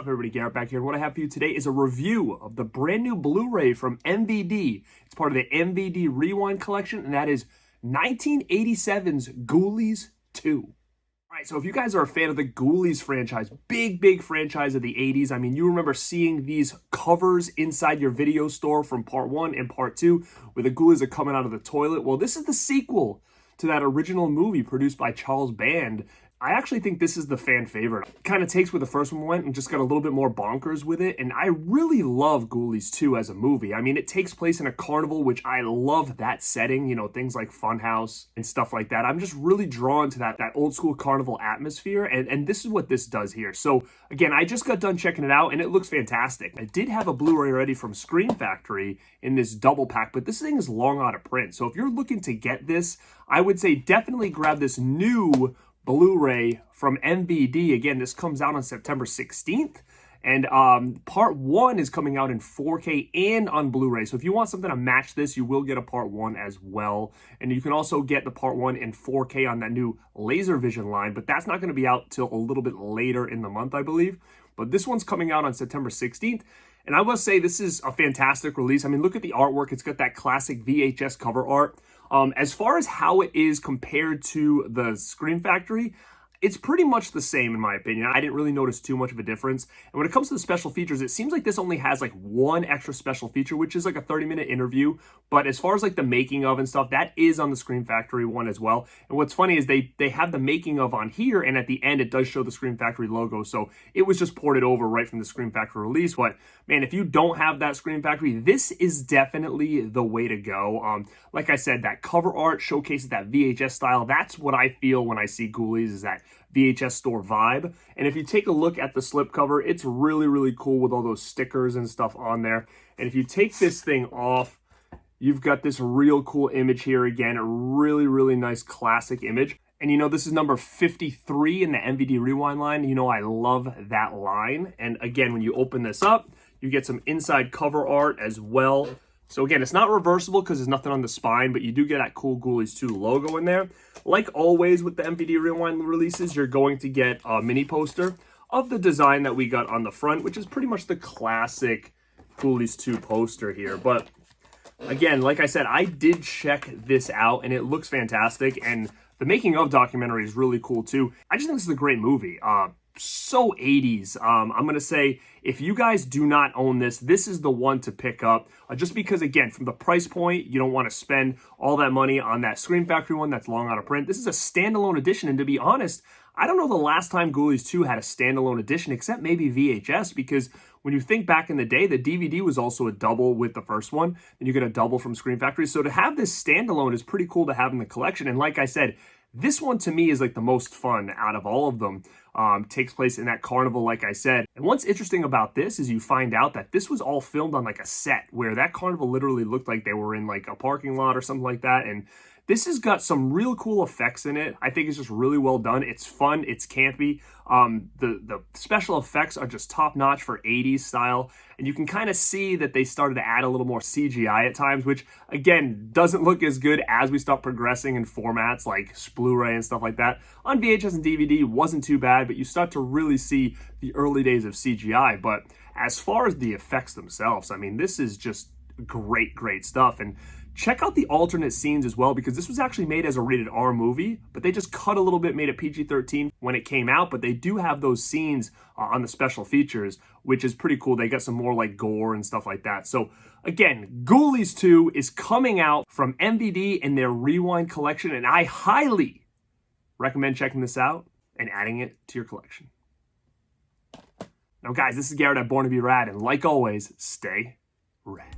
everybody? Garrett back here. And what I have for you today is a review of the brand new Blu-ray from MVD. It's part of the MVD Rewind collection, and that is 1987's Ghoulies 2. All right, so if you guys are a fan of the Ghoulies franchise, big franchise of the 80s, I mean, you remember seeing these covers inside your video store from part 1 and part 2, where the Ghoulies are coming out of the toilet. Well, this is the sequel to that original movie produced by Charles Band. I actually think this is the fan favorite. It kind of takes where the first one went and just got a little bit more bonkers with it. And I really love Ghoulies 2 as a movie. I mean, it takes place in a carnival, which I love that setting, you know, things like Funhouse and stuff like that. I'm just really drawn to that old school carnival atmosphere. And this is what this does here. So again, I just got done checking it out and it looks fantastic. I did have a Blu-ray already from Screen Factory in this double pack, but this thing is long out of print. So if you're looking to get this, I would say definitely grab this new Blu-ray from MVD. Again, this comes out on September 16th, and part 1 is coming out in 4K and on Blu-ray. So if you want something to match this, you will get a part 1 as well. And you can also get the part 1 in 4K on that new LaserVision line, but that's not going to be out till a little bit later in the month, I believe. But this one's coming out on September 16th. And I must say, this is a fantastic release. I mean, look at the artwork. It's got that classic VHS cover art. As far as how it is compared to the Screen Factory, it's pretty much the same in my opinion. I didn't really notice too much of a difference. And when it comes to the special features, it seems like this only has like one extra special feature, which is like a 30-minute interview. But as far as like the making of and stuff, that is on the Screen Factory one as well. And what's funny is they have the making of on here, and at the end it does show the Screen Factory logo. So it was just ported over right from the Screen Factory release. But man, if you don't have that Screen Factory, this is definitely the way to go. Like I said, that cover art showcases that VHS style. That's what I feel when I see Ghoulies, is that VHS store vibe. And if you take a look at the slipcover, it's really cool with all those stickers and stuff on there. And if you take this thing off, you've got this real cool image here again, a really nice classic image. And you know, this is number 53 in the MVD Rewind line. You know, I love that line. And again, when you open this up, you get some inside cover art as well. So again, it's not reversible because there's nothing on the spine, but you do get that cool Ghoulies 2 logo in there. Like always with the MVD Rewind releases, you're going to get a mini poster of the design that we got on the front, which is pretty much the classic Ghoulies 2 poster here. But again, like I said, I did check this out and it looks fantastic. And the making of documentary is really cool too. I just think this is a great movie. So 80s. I'm going to say, if you guys do not own this, this is the one to pick up. Just because, again, from the price point, you don't want to spend all that money on that Screen Factory one that's long out of print. This is a standalone edition, and to be honest, I don't know the last time Ghoulies 2 had a standalone edition, except maybe VHS, because when you think back in the day, the DVD was also a double with the first one, and you get a double from Screen Factory. So to have this standalone is pretty cool to have in the collection, and like I said, this one to me is like the most fun out of all of them. Takes place in that carnival, like I said. And what's interesting about this is you find out that this was all filmed on like a set, where that carnival literally looked like they were in like a parking lot or something like that. And this has got some real cool effects in it. I think it's just really well done. It's fun. It's campy. The special effects are just top notch for 80s style. And you can kind of see that they started to add a little more CGI at times, which again, doesn't look as good as we start progressing in formats like Blu-ray and stuff like that. On VHS and DVD, wasn't too bad, but you start to really see the early days of CGI. But as far as the effects themselves, I mean, this is just great stuff. And check out the alternate scenes as well, because this was actually made as a rated R movie, but they just cut a little bit, made it PG-13 when it came out, but they do have those scenes on the special features, which is pretty cool. They got some more like gore and stuff like that. So again, Ghoulies 2 is coming out from MVD in their Rewind collection, and I highly recommend checking this out and adding it to your collection. Now guys, this is Garrett at Born to Be Rad, and like always, stay rad.